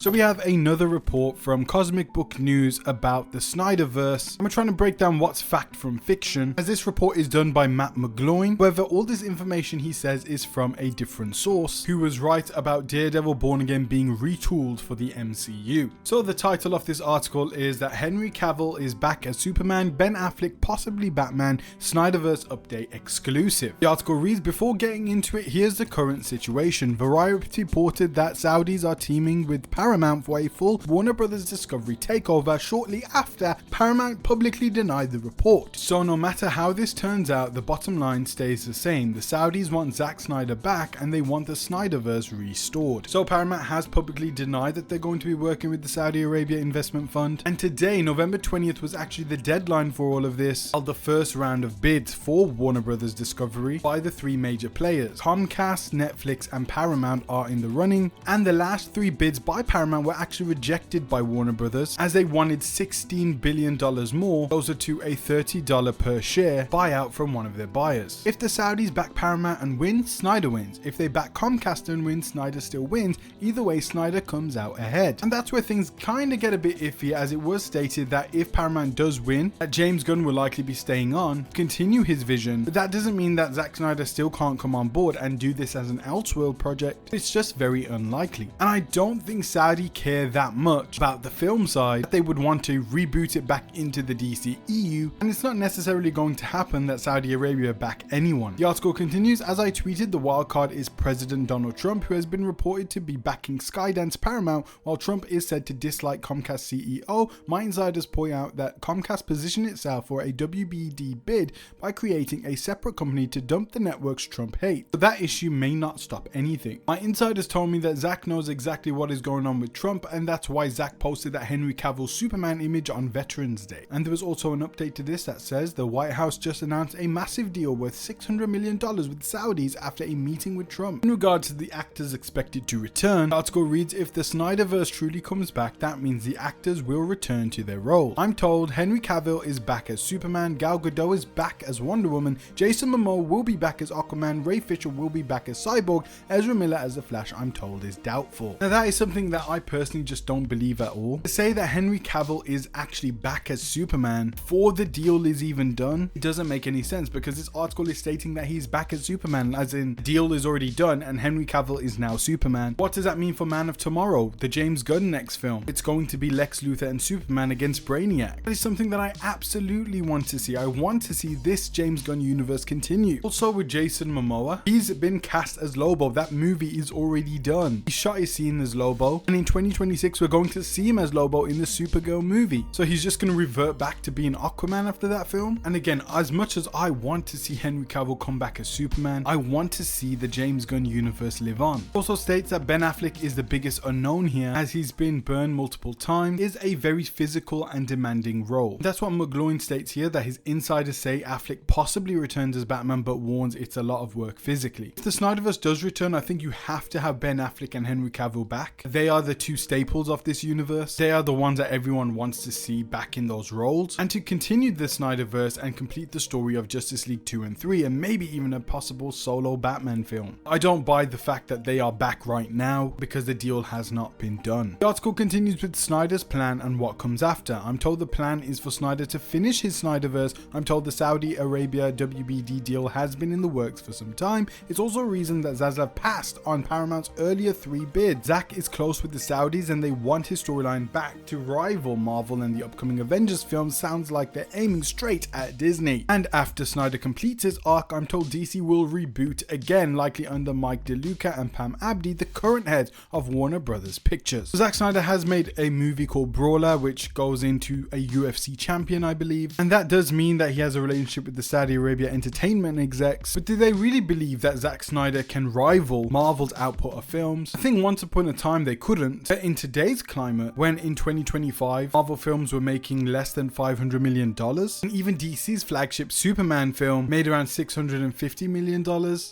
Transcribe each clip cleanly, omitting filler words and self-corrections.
So we have another report from Cosmic Book News about the Snyderverse. I'm trying to break down what's fact from fiction, as this report is done by Matt McGloin. However, all this information he says is from a different source, who was right about Daredevil Born Again being retooled for the MCU. So the title of this article is that Henry Cavill is back as Superman, Ben Affleck possibly Batman, Snyderverse update exclusive. The article reads, before getting into it, here's the current situation. Variety reported that Saudis are teaming with Paramount for a full Warner Bros Discovery takeover shortly after Paramount publicly denied the report. So no matter how this turns out, the bottom line stays the same. The Saudis want Zack Snyder back and they want the Snyderverse restored. So Paramount has publicly denied that they're going to be working with the Saudi Arabia Investment Fund. And today, November 20th, was actually the deadline for all of this, while the first round of bids for Warner Bros Discovery by the three major players. Comcast, Netflix and Paramount are in the running, and the last three bids by Paramount were actually rejected by Warner Bros. As they wanted $16 billion more, closer to a $30 per share buyout from one of their buyers. If the Saudis back Paramount and win, Snyder wins. If they back Comcast and win, Snyder still wins. Either way, Snyder comes out ahead. And that's where things kind of get a bit iffy, as it was stated that if Paramount does win, that James Gunn will likely be staying on, continue his vision, but that doesn't mean that Zack Snyder still can't come on board and do this as an Elseworld project. It's just very unlikely. And I don't think Saudi care that much about the film side that they would want to reboot it back into the DCU, and it's not necessarily going to happen that Saudi Arabia back anyone. The article continues, as I tweeted, the wild card is President Donald Trump, who has been reported to be backing Skydance Paramount, while Trump is said to dislike Comcast CEO. My insiders point out that Comcast positioned itself for a WBD bid by creating a separate company to dump the networks Trump hates, but that issue may not stop anything. My insiders told me that Zack knows exactly what is going on with Trump, and that's why Zack posted that Henry Cavill Superman image on Veterans Day. And there was also an update to this that says the White House just announced a massive deal worth $600 million with Saudis after a meeting with Trump. In regards to the actors expected to return, the article reads, if the Snyderverse truly comes back, that means the actors will return to their role. I'm told Henry Cavill is back as Superman, Gal Gadot is back as Wonder Woman, Jason Momoa will be back as Aquaman, Ray Fisher will be back as Cyborg, Ezra Miller as the Flash, I'm told, is doubtful. Now that is something that I personally just don't believe at all. To say that Henry Cavill is actually back as Superman before the deal is even done, it doesn't make any sense, because this article is stating that he's back as Superman, as in the deal is already done and Henry Cavill is now Superman. What does that mean for Man of Tomorrow, the James Gunn next film? It's going to be Lex Luthor and Superman against Brainiac. That is something that I absolutely want to see. I want to see this James Gunn universe continue. Also with Jason Momoa, he's been cast as Lobo. That movie is already done. He shot his scene as Lobo, and in 2026 we're going to see him as Lobo in the Supergirl movie. So he's just going to revert back to being Aquaman after that film. And again, as much as I want to see Henry Cavill come back as Superman, I want to see the James Gunn universe live on. Also states that Ben Affleck is the biggest unknown here, as he's been burned multiple times, is a very physical and demanding role. That's what McGloin states here, that his insiders say Affleck possibly returns as Batman, but warns it's a lot of work physically. If the Snyderverse does return, I think you have to have Ben Affleck and Henry Cavill back. They are the two staples of this universe. They are the ones that everyone wants to see back in those roles, and to continue the Snyderverse and complete the story of Justice League 2 and 3, and maybe even a possible solo Batman film. I don't buy the fact that they are back right now, because the deal has not been done. The article continues with Snyder's plan and what comes after. I'm told the plan is for Snyder to finish his Snyderverse. I'm told the Saudi Arabia WBD deal has been in the works for some time. It's also a reason that Zaslav passed on Paramount's earlier three bids. Zack is close with the Saudis and they want his storyline back to rival Marvel, and the upcoming Avengers film sounds like they're aiming straight at Disney. And after Snyder completes his arc, I'm told DC will reboot again, likely under Mike DeLuca and Pam Abdi, the current head of Warner Bros. Pictures. Zack Snyder has made a movie called Brawler, which goes into a UFC champion, I believe, and that does mean that he has a relationship with the Saudi Arabia entertainment execs. But do they really believe that Zack Snyder can rival Marvel's output of films? I think once upon a time they couldn't, but in today's climate, when in 2025 Marvel films were making less than $500 million, and even DC's flagship Superman film made around $650 million,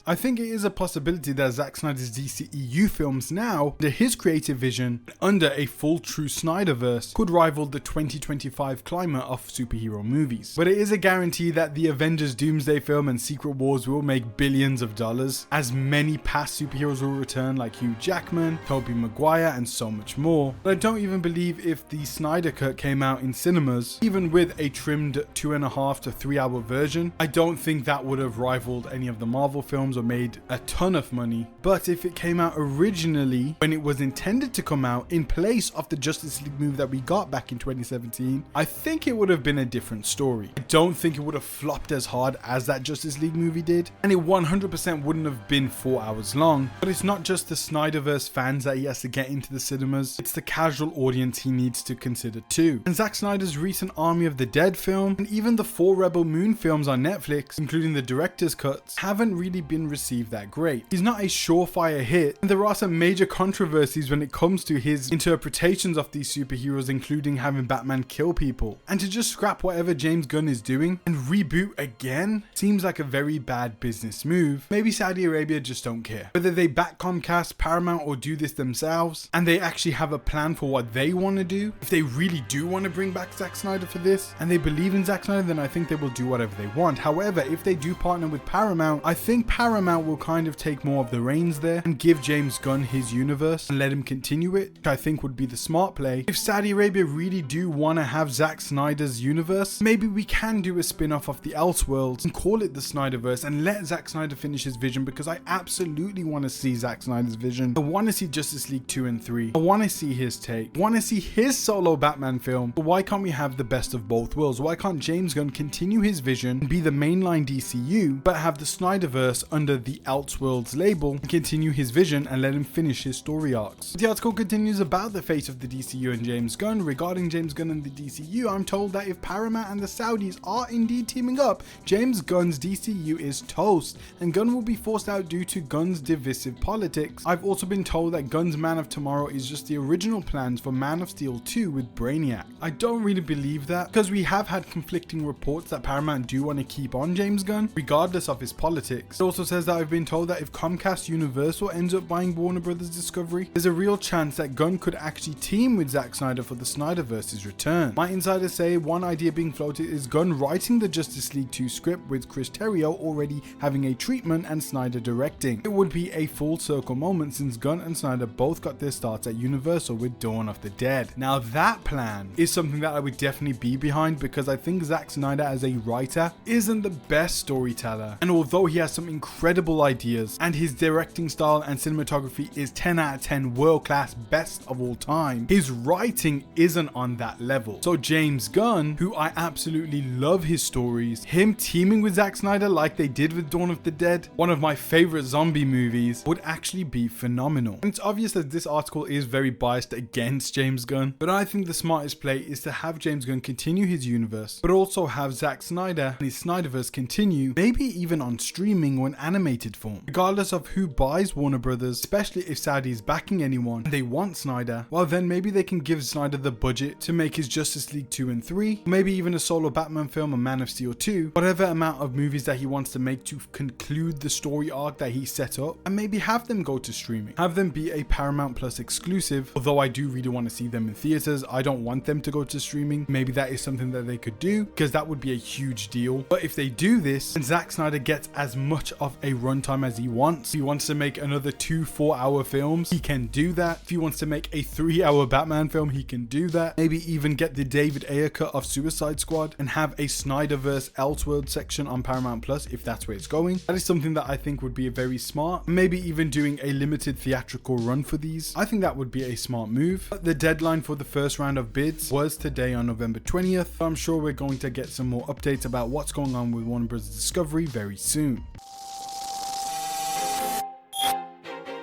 I think it is a possibility that Zack Snyder's DCEU films now, under his creative vision, under a full true Snyderverse, could rival the 2025 climate of superhero movies. But it is a guarantee that the Avengers Doomsday film and Secret Wars will make billions of dollars, as many past superheroes will return like Hugh Jackman, Tobey Maguire and so much more. But I don't even believe if the Snyder Cut came out in cinemas, even with a trimmed 2.5 to 3 hour version, I don't think that would have rivaled any of the Marvel films or made a ton of money. But if it came out originally when it was intended to come out in place of the Justice League movie that we got back in 2017, I think it would have been a different story. I don't think it would have flopped as hard as that Justice League movie did, and it 100% wouldn't have been 4 hours long. But it's not just the Snyderverse fans that he has to get into the cinemas, it's the casual audience he needs to consider too. And Zack Snyder's recent Army of the Dead film, and even the 4 Rebel Moon films on Netflix, including the director's cuts, haven't really been received that great. He's not a surefire hit, and there are some major controversies when it comes to his interpretations of these superheroes, including having Batman kill people. And to just scrap whatever James Gunn is doing and reboot again seems like a very bad business move. Maybe Saudi Arabia just don't care. Whether they back Comcast, Paramount, or do this themselves, and they actually have a plan for what they want to do, if they really do want to bring back Zack Snyder for this, and they believe in Zack Snyder, then I think they will do whatever they want. However, if they do partner with Paramount, I think Paramount will kind of take more of the reins there and give James Gunn his universe and let him continue it, which I think would be the smart play. If Saudi Arabia really do want to have Zack Snyder's universe, maybe we can do a spin-off of the Elseworlds and call it the Snyderverse and let Zack Snyder finish his vision, because I absolutely want to see Zack Snyder's vision. I want to see Justice League 2 and 3. I want to see his take. I want to see his solo Batman film. But why can't we have the best of both worlds? Why can't James Gunn continue his vision and be the mainline DCU, but have the Snyderverse under the Elseworlds label and continue his vision and let him finish his story arcs? The article continues about the fate of the DCU and James Gunn. Regarding James Gunn and the DCU, I'm told that if Paramount and the Saudis are indeed teaming up, James Gunn's DCU is toast, and Gunn will be forced out due to Gunn's divisive politics. I've also been told that Gunn's Man of Tomorrow is just the original plans for Man of Steel 2 with Brainiac. I don't really believe that, because we have had conflicting reports that Paramount do want to keep on James Gunn, regardless of his politics. It also says that I've been told that if Comcast Universal ends up buying Warner Bros Discovery, there's a real chance that Gunn could actually team with Zack Snyder for the Snyderverse's return. My insiders say one idea being floated is Gunn writing the Justice League 2 script with Chris Terrio already having a treatment and Snyder directing. It would be a full circle moment since Gunn and Snyder both got their starts at Universal with Dawn of the Dead. Now that plan is something that I would definitely be behind, because I think Zack Snyder as a writer isn't the best storyteller, and although he has some incredible ideas and his directing style and cinematography is 10 out of 10 world class, best of all time, his writing isn't on that level. So James Gunn, who I absolutely love his stories, him teaming with Zack Snyder like they did with Dawn of the Dead, one of my favorite zombie movies, would actually be phenomenal. And it's obvious that this article is very biased against James Gunn, but I think the smartest play is to have James Gunn continue his universe, but also have Zack Snyder and his Snyderverse continue, maybe even on streaming or an animated form. Regardless of who buys Warner Brothers, especially if Saudi is backing anyone and they want Snyder, well then maybe they can give Snyder the budget to make his Justice League 2 and 3, or maybe even a solo Batman film or Man of Steel 2, whatever amount of movies that he wants to make to conclude the story arc that he set up, and maybe have them go to streaming. Have them be a Paramount Plus exclusive, although I do really want to see them in theaters. I don't want them to go to streaming. Maybe that is something that they could do, because that would be a huge deal. But if they do this, and Zack Snyder gets as much of a runtime as he wants, if he wants to make another 2 4-hour films, he can do that. If he wants to make a 3-hour Batman film, he can do that. Maybe even get the David Ayer cut of Suicide Squad and have a Snyderverse Elseworld section on Paramount Plus, if that's where it's going. That is something that I think would be very smart. Maybe even doing a limited theatrical run for these. I think that would be a smart move. But the deadline for the first round of bids was today on November 20th. I'm sure we're going to get some more updates about what's going on with Warner Bros. Discovery very soon.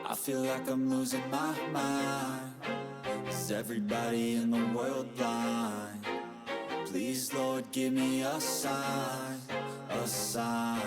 I feel like I'm losing my mind. Is everybody in the world blind? Please, Lord, give me a sign, a sign.